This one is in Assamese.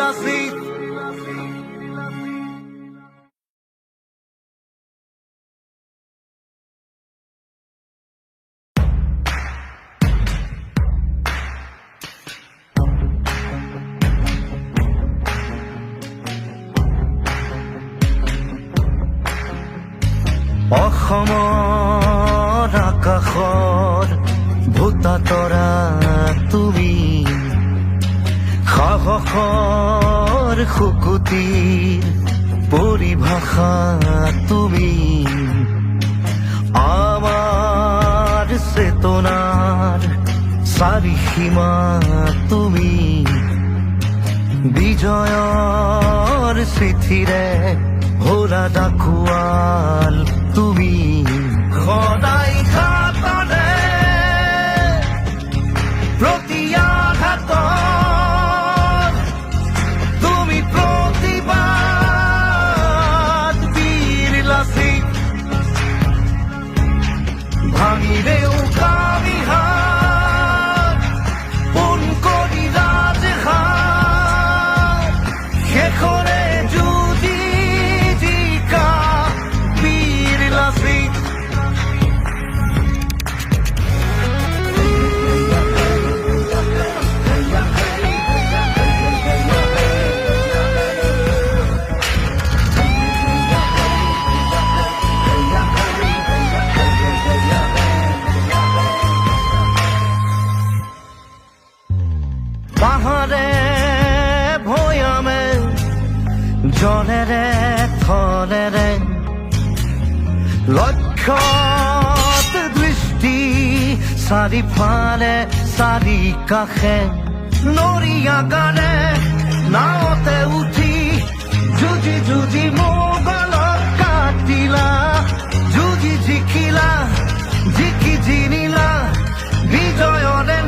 লাচি অসমৰ আকাশৰ ভূতা তৰা তুমি সাহসৰ শুকুতিৰ পৰিভাষা তুমি আমাৰ চেতনাৰ চাৰিসীমা তুমি বিজয়ৰ চিঠিৰে ভোলা ডাকুৱাল তুমি সদায় ঘাটৰে প্ৰতি আঘাতত তুমি প্ৰতিবাদ বীৰ লাচি ভাঙিলেও কামিহাত পোন কৰি ৰাজহাত শেষৰে যুঁজি জিকা বীৰ লাচি পাহাৰে ভৈয়ামে জলেৰে থলেৰে লক্ষ্যত দৃষ্টি চাৰিফালে চাৰি কাষে নৰিয়াগাৰে নাৱতে উঠি যুঁজি যুঁজি মোগলক কাটিলা যুঁজি জিকিলা জিকি জিনিলা বিজয়ৰে